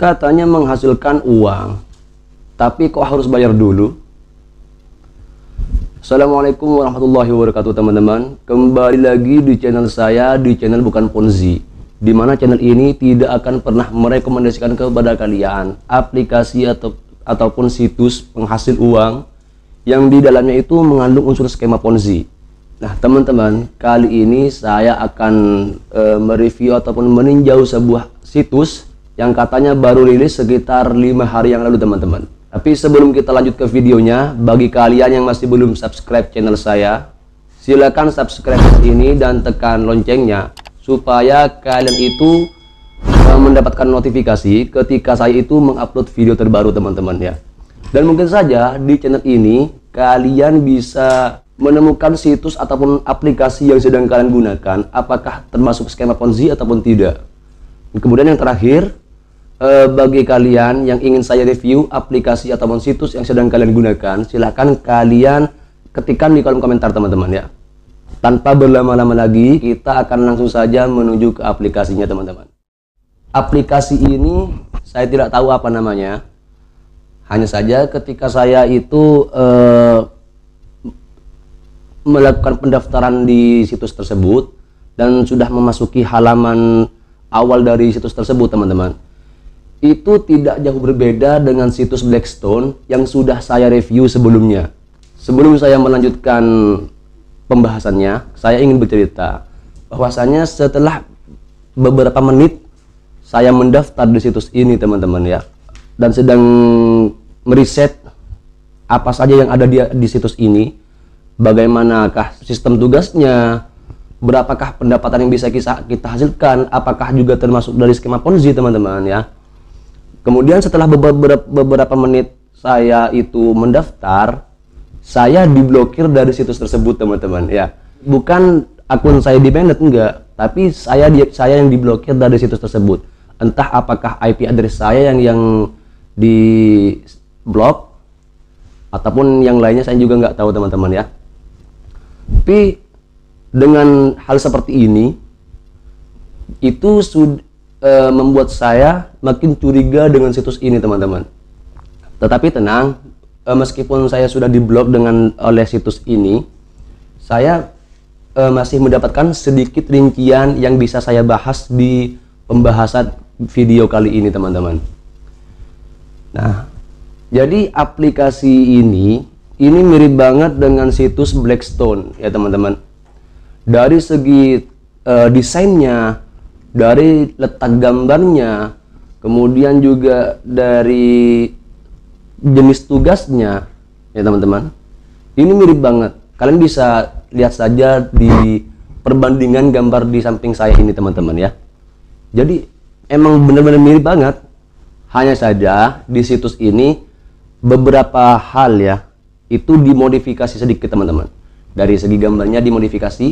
Katanya menghasilkan uang, tapi kok harus bayar dulu? Assalamualaikum warahmatullahi wabarakatuh teman-teman. Kembali lagi di channel saya, di channel Bukan Ponzi, dimana channel ini tidak akan pernah merekomendasikan kepada kalian aplikasi ataupun situs penghasil uang yang di dalamnya itu mengandung unsur skema Ponzi. Nah teman-teman, kali ini saya akan mereview ataupun meninjau sebuah situs yang katanya baru rilis sekitar 5 hari yang lalu teman-teman. Tapi sebelum kita lanjut ke videonya, bagi kalian yang masih belum subscribe channel saya, silakan subscribe ini dan tekan loncengnya supaya kalian itu mendapatkan notifikasi ketika saya itu mengupload video terbaru teman-teman ya. Dan mungkin saja di channel ini kalian bisa menemukan situs ataupun aplikasi yang sedang kalian gunakan, apakah termasuk skema Ponzi ataupun tidak. Kemudian yang terakhir, bagi kalian yang ingin saya review aplikasi ataupun situs yang sedang kalian gunakan, silahkan kalian ketikkan di kolom komentar teman-teman ya. Tanpa berlama-lama lagi, kita akan langsung saja menuju ke aplikasinya teman-teman. Aplikasi ini saya tidak tahu apa namanya. Hanya saja ketika saya itu melakukan pendaftaran di situs tersebut dan sudah memasuki halaman awal dari situs tersebut teman-teman, itu tidak jauh berbeda dengan situs Blackstone yang sudah saya review sebelumnya. Sebelum saya melanjutkan pembahasannya, saya ingin bercerita bahwasanya setelah beberapa menit saya mendaftar di situs ini teman-teman ya, dan sedang meriset apa saja yang ada di situs ini, bagaimanakah sistem tugasnya, berapakah pendapatan yang bisa kita hasilkan, apakah juga termasuk dari skema Ponzi teman-teman ya. Kemudian setelah beberapa menit saya itu mendaftar, saya diblokir dari situs tersebut teman-teman ya. Bukan akun saya di-banned, enggak, tapi saya yang diblokir dari situs tersebut. Entah apakah IP address saya yang di blok ataupun yang lainnya, saya juga nggak tahu teman-teman ya. Tapi dengan hal seperti ini itu membuat saya makin curiga dengan situs ini teman-teman. Tetapi tenang, meskipun saya sudah diblok oleh situs ini, saya masih mendapatkan sedikit rincian yang bisa saya bahas di pembahasan video kali ini teman-teman. Nah, jadi aplikasi ini mirip banget dengan situs Blackstone ya teman-teman. Dari segi desainnya, dari letak gambarnya, kemudian juga dari jenis tugasnya ya teman-teman, ini mirip banget. Kalian bisa lihat saja di perbandingan gambar di samping saya ini teman-teman ya. Jadi emang benar-benar mirip banget. Hanya saja di situs ini beberapa hal ya itu dimodifikasi sedikit teman-teman. Dari segi gambarnya dimodifikasi,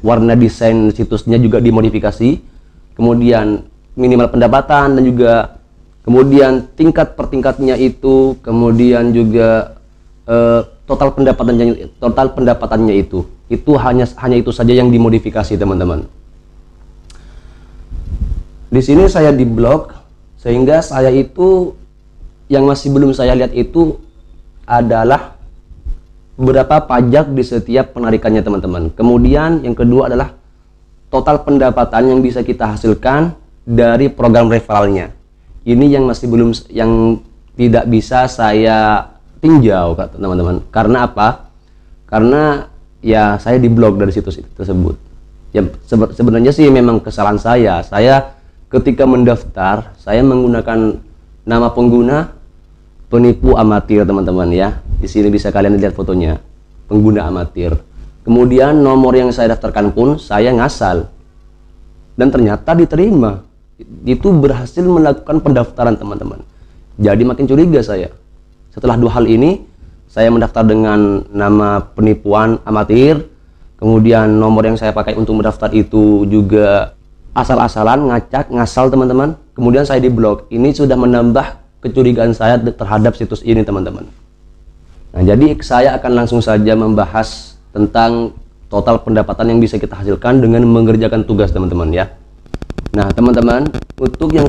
warna desain situsnya juga dimodifikasi, kemudian minimal pendapatan dan juga kemudian tingkat per tingkatnya itu, kemudian juga total pendapatannya itu hanya itu saja yang dimodifikasi teman-teman. Di sini saya diblok sehingga saya itu yang masih belum saya lihat itu adalah berapa pajak di setiap penarikannya teman-teman. Kemudian yang kedua adalah total pendapatan yang bisa kita hasilkan dari program referralnya. Ini yang masih belum, yang tidak bisa saya tinjau teman-teman. Karena apa? Karena ya saya diblok dari situs tersebut. Ya sebenarnya sih memang kesalahan saya. Saya ketika mendaftar, saya menggunakan nama pengguna penipu amatir teman-teman ya. Di sini bisa kalian lihat fotonya, pengguna amatir. Kemudian nomor yang saya daftarkan pun saya ngasal, dan ternyata diterima. Itu berhasil melakukan pendaftaran teman-teman. Jadi makin curiga saya. Setelah 2 hal ini, saya mendaftar dengan nama penipuan amatir. Kemudian nomor yang saya pakai untuk mendaftar itu juga asal-asalan, ngacak, ngasal teman-teman. Kemudian saya diblok. Ini sudah menambah kecurigaan saya terhadap situs ini teman-teman. Nah, jadi saya akan langsung saja membahas tentang total pendapatan yang bisa kita hasilkan dengan mengerjakan tugas teman-teman ya. Nah, teman-teman, untuk yang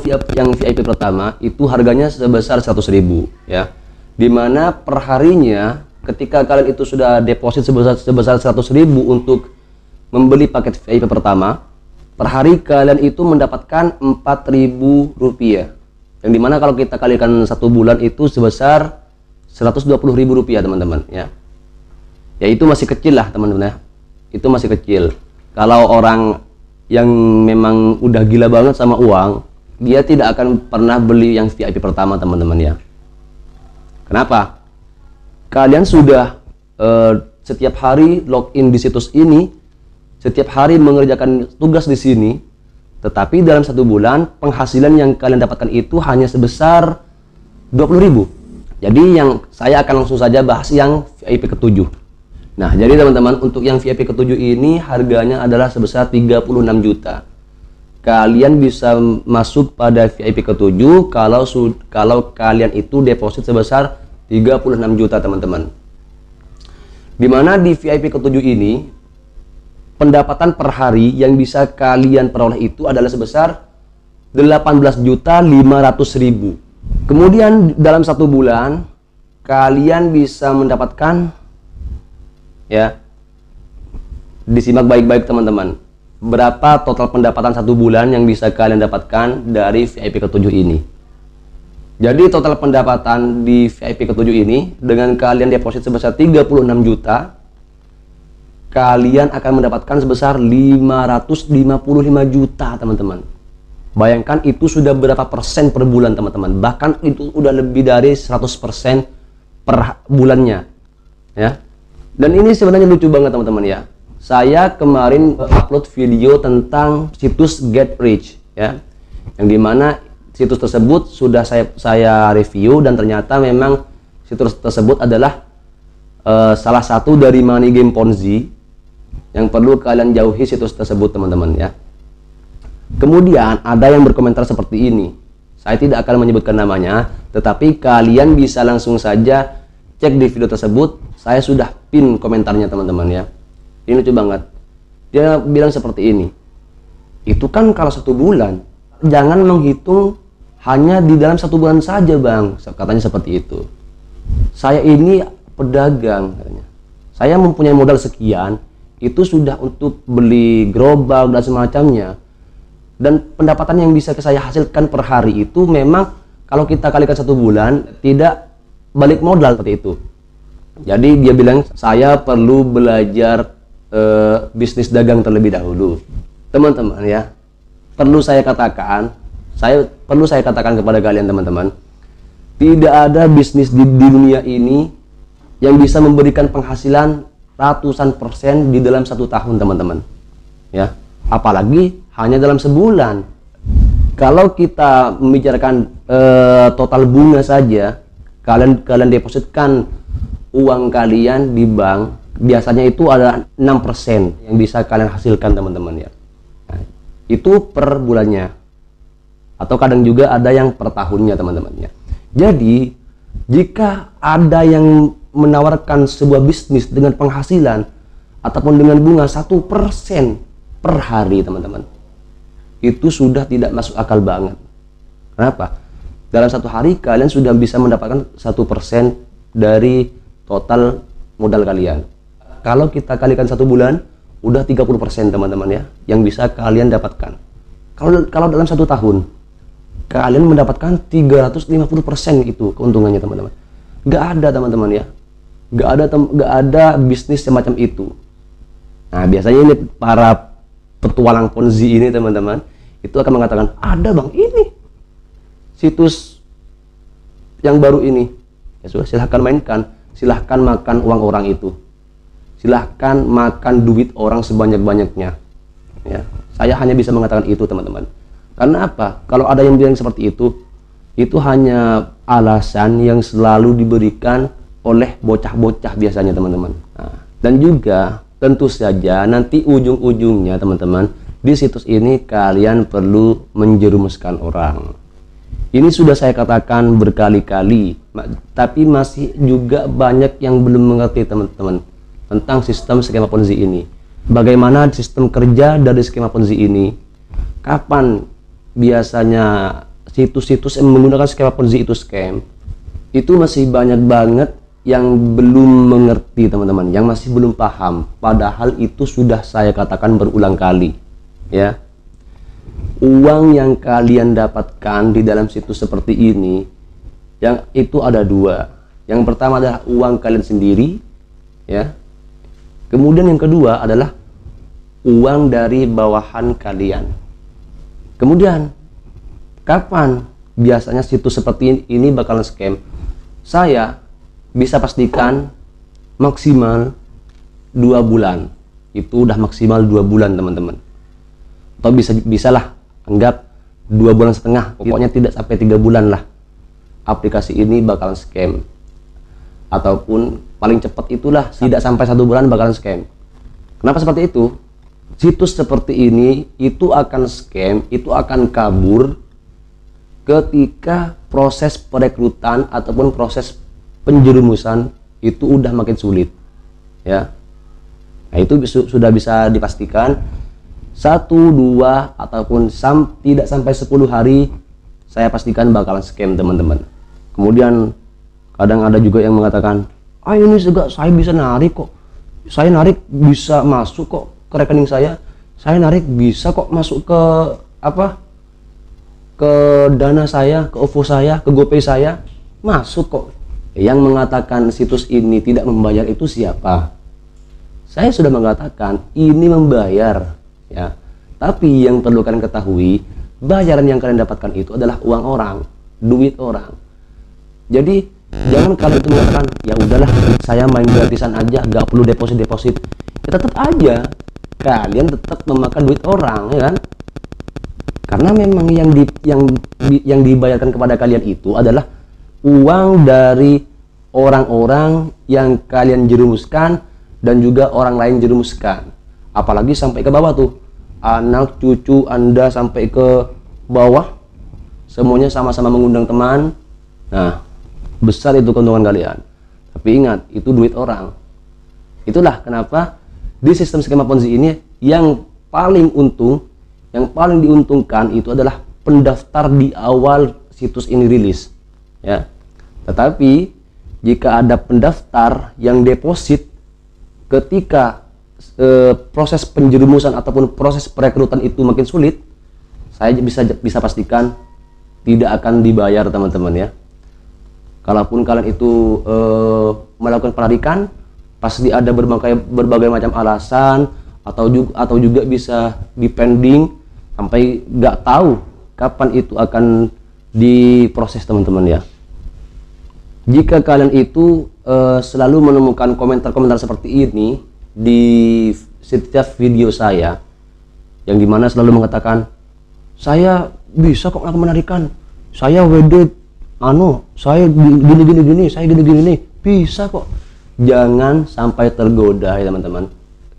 VIP pertama itu harganya sebesar 100.000 ya. Dimana perharinya ketika kalian itu sudah deposit sebesar 100.000 untuk membeli paket VIP pertama, per hari kalian itu mendapatkan Rp4.000, yang dimana kalau kita kalikan 1 bulan itu sebesar Rp120.000 teman-teman ya. Ya itu masih kecil lah teman-teman ya, itu masih kecil. Kalau orang yang memang udah gila banget sama uang, dia tidak akan pernah beli yang VIP pertama teman-teman ya. Kenapa? Kalian sudah setiap hari login di situs ini, setiap hari mengerjakan tugas di sini, tetapi dalam 1 bulan penghasilan yang kalian dapatkan itu hanya sebesar 20.000. Jadi saya akan langsung saja bahas yang VIP ke-7. Nah, jadi teman-teman, untuk yang VIP ke-7 ini harganya adalah sebesar 36 juta. Kalian bisa masuk pada VIP ke-7 kalau kalian itu deposit sebesar 36 juta teman-teman. Dimana di VIP ke-7 ini pendapatan per hari yang bisa kalian peroleh itu adalah sebesar 18.500.000. Kemudian dalam 1 bulan kalian bisa mendapatkan, ya, disimak baik-baik teman-teman, berapa total pendapatan 1 bulan yang bisa kalian dapatkan dari VIP ke-7 ini. Jadi total pendapatan di VIP ke-7 ini dengan kalian deposit sebesar 36 juta, kalian akan mendapatkan sebesar 555 juta teman-teman. Bayangkan itu sudah berapa persen per bulan teman-teman, bahkan itu udah lebih dari 100% per bulannya ya. Dan ini sebenarnya lucu banget teman-teman ya. Saya kemarin upload video tentang situs Get Rich ya, yang dimana situs tersebut sudah saya review, dan ternyata memang situs tersebut adalah salah satu dari money game Ponzi yang perlu kalian jauhi situs tersebut teman-teman ya. Kemudian ada yang berkomentar seperti ini, saya tidak akan menyebutkan namanya, tetapi kalian bisa langsung saja cek di video tersebut. Saya sudah pin komentarnya teman-teman ya. Ini lucu banget. Dia bilang seperti ini, itu kan kalau 1 bulan, jangan menghitung hanya di dalam 1 bulan saja bang, katanya seperti itu. Saya ini pedagang katanya, saya mempunyai modal sekian, itu sudah untuk beli gerobak dan semacamnya, dan pendapatan yang bisa saya hasilkan per hari itu memang kalau kita kalikan 1 bulan tidak balik modal seperti itu. Jadi dia bilang saya perlu belajar bisnis dagang terlebih dahulu teman-teman ya. Perlu saya katakan kepada kalian teman-teman, tidak ada bisnis di dunia ini yang bisa memberikan penghasilan ratusan persen di dalam 1 tahun teman-teman ya, apalagi hanya dalam sebulan. Kalau kita membicarakan total bunga saja, kalian depositkan uang kalian di bank, biasanya itu ada 6% yang bisa kalian hasilkan teman-teman ya. Nah, itu per bulannya, atau kadang juga ada yang per tahunnya teman-teman ya. Jadi jika ada yang menawarkan sebuah bisnis dengan penghasilan ataupun dengan bunga 1% per hari teman-teman, itu sudah tidak masuk akal banget. Kenapa? Dalam 1 hari kalian sudah bisa mendapatkan 1% dari total modal kalian. Kalau kita kalikan 1 bulan, udah 30% teman-teman ya, yang bisa kalian dapatkan. Kalau dalam 1 tahun, kalian mendapatkan 350% itu keuntungannya teman-teman. Gak ada teman-teman ya, gak ada bisnis semacam itu. Nah biasanya ini para petualang Ponzi ini teman-teman, itu akan mengatakan, ada bang ini situs yang baru ini, ya sudah silahkan mainkan, silahkan makan uang orang itu, silahkan makan duit orang sebanyak-banyaknya ya. Saya hanya bisa mengatakan itu teman-teman. Karena apa? Kalau ada yang bilang seperti itu hanya alasan yang selalu diberikan oleh bocah-bocah biasanya teman-teman. Nah, dan juga tentu saja nanti ujung-ujungnya teman-teman, di situs ini kalian perlu menjerumuskan orang. Ini sudah saya katakan berkali-kali, tapi masih juga banyak yang belum mengerti teman-teman tentang sistem skema Ponzi ini. Bagaimana sistem kerja dari skema Ponzi ini, kapan biasanya situs-situs yang menggunakan skema Ponzi itu scam, itu masih banyak banget yang belum mengerti teman-teman, yang masih belum paham. Padahal itu sudah saya katakan berulang kali ya. Uang yang kalian dapatkan di dalam situs seperti ini, yang itu ada dua. Yang pertama adalah uang kalian sendiri ya. Kemudian yang kedua adalah uang dari bawahan kalian. Kemudian kapan biasanya situs seperti ini bakalan scam? Saya bisa pastikan maksimal 2 bulan. Itu udah maksimal 2 bulan teman-teman. Atau bisalah anggap 2,5 bulan. Pokoknya tidak sampai 3 bulan lah aplikasi ini bakalan scam. Ataupun paling cepat itulah tidak sampai 1 bulan bakalan scam. Kenapa seperti itu? Situs seperti ini itu akan scam, itu akan kabur ketika proses perekrutan ataupun proses penjerumusan itu udah makin sulit ya. Nah, itu sudah bisa dipastikan 1, 2 ataupun tidak sampai 10 hari saya pastikan bakalan scam teman-teman. Kemudian kadang ada juga yang mengatakan, ah ini juga saya bisa narik kok, saya narik bisa masuk kok ke rekening saya narik bisa kok masuk ke ke Dana saya, ke OVO saya, ke GoPay saya, masuk kok. Yang mengatakan situs ini tidak membayar itu siapa? Saya sudah mengatakan ini membayar ya. Tapi yang perlu kalian ketahui, bayaran yang kalian dapatkan itu adalah uang orang, duit orang. Jadi jangan kalian itu mengatakan, ya udahlah saya main gratisan aja, gak perlu deposit. Ya, tetap aja kalian tetap memakan duit orang ya kan? Karena memang yang dibayarkan kepada kalian itu adalah uang dari orang-orang yang kalian jerumuskan dan juga orang lain jerumuskan. Apalagi sampai ke bawah tuh, anak cucu Anda sampai ke bawah, semuanya sama-sama mengundang teman. Nah, besar itu keuntungan kalian. Tapi ingat, itu duit orang. Itulah kenapa di sistem skema Ponzi ini yang paling untung, yang paling diuntungkan itu adalah pendaftar di awal situs ini rilis ya. Tetapi jika ada pendaftar yang deposit ketika proses penjerumusan ataupun proses perekrutan itu makin sulit, saya bisa pastikan tidak akan dibayar teman-teman ya. Kalaupun kalian itu melakukan penarikan, pasti ada berbagai macam alasan, atau juga bisa dipending sampai nggak tahu kapan itu akan diproses teman-teman ya. Jika kalian itu selalu menemukan komentar-komentar seperti ini di setiap video saya, yang dimana selalu mengatakan, saya bisa kok melakukan penarikan, saya WD saya gini, saya gini, bisa kok. Jangan sampai tergoda ya teman-teman.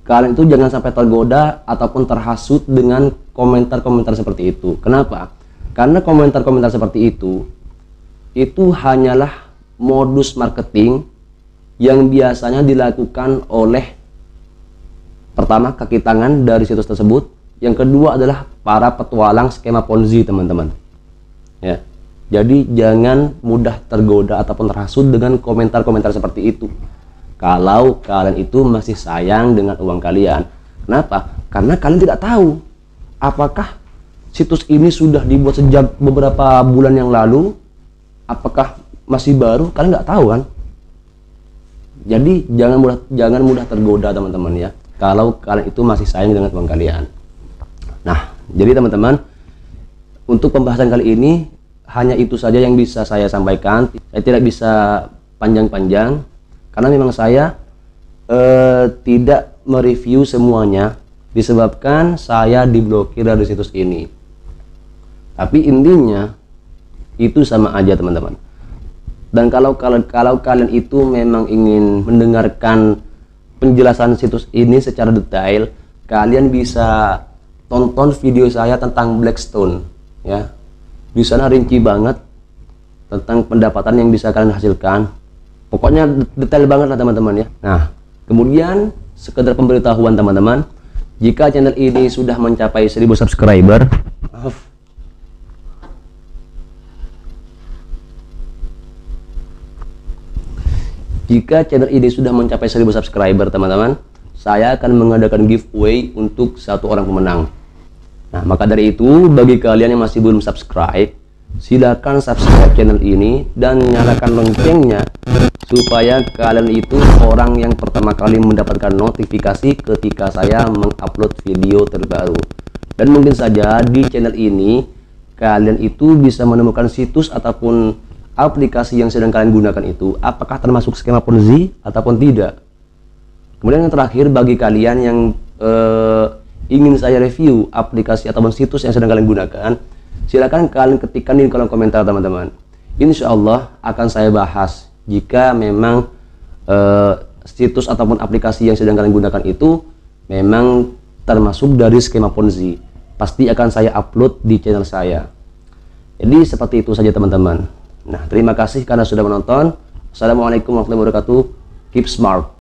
Kalian itu jangan sampai tergoda ataupun terhasut dengan komentar-komentar seperti itu. Kenapa? Karena komentar-komentar seperti itu hanyalah modus marketing yang biasanya dilakukan oleh, pertama, kaki tangan dari situs tersebut. Yang kedua adalah para petualang skema Ponzi teman-teman ya. Jadi jangan mudah tergoda ataupun terhasut dengan komentar-komentar seperti itu kalau kalian itu masih sayang dengan uang kalian. Kenapa? Karena kalian tidak tahu apakah situs ini sudah dibuat sejak beberapa bulan yang lalu, apakah masih baru, kalian nggak tahu kan. Jadi jangan mudah tergoda teman-teman ya, kalau kalian itu masih sayang dengan uang kalian. Nah, jadi teman-teman, untuk pembahasan kali ini hanya itu saja yang bisa saya sampaikan. Saya tidak bisa panjang-panjang karena memang saya tidak mereview semuanya disebabkan saya diblokir dari situs ini. Tapi intinya itu sama aja teman-teman. Dan kalau kalian itu memang ingin mendengarkan penjelasan situs ini secara detail, kalian bisa tonton video saya tentang Blackstone ya. Di sana rinci banget tentang pendapatan yang bisa kalian hasilkan. Pokoknya detail banget lah teman-teman ya. Nah, kemudian sekedar pemberitahuan teman-teman, jika channel ini sudah mencapai 1000 subscriber, Jika channel ini sudah mencapai 1000 subscriber teman-teman, saya akan mengadakan giveaway untuk 1 orang pemenang. Nah, maka dari itu bagi kalian yang masih belum subscribe, silakan subscribe channel ini dan nyalakan loncengnya supaya kalian itu orang yang pertama kali mendapatkan notifikasi ketika saya mengupload video terbaru. Dan mungkin saja di channel ini kalian itu bisa menemukan situs ataupun aplikasi yang sedang kalian gunakan itu apakah termasuk skema Ponzi ataupun tidak. Kemudian yang terakhir, bagi kalian yang ingin saya review aplikasi ataupun situs yang sedang kalian gunakan, silakan kalian ketikkan di kolom komentar teman-teman. Insya Allah akan saya bahas jika memang situs ataupun aplikasi yang sedang kalian gunakan itu memang termasuk dari skema Ponzi. Pasti akan saya upload di channel saya. Jadi seperti itu saja teman-teman. Nah, terima kasih karena sudah menonton. Assalamualaikum warahmatullahi wabarakatuh. Keep smart.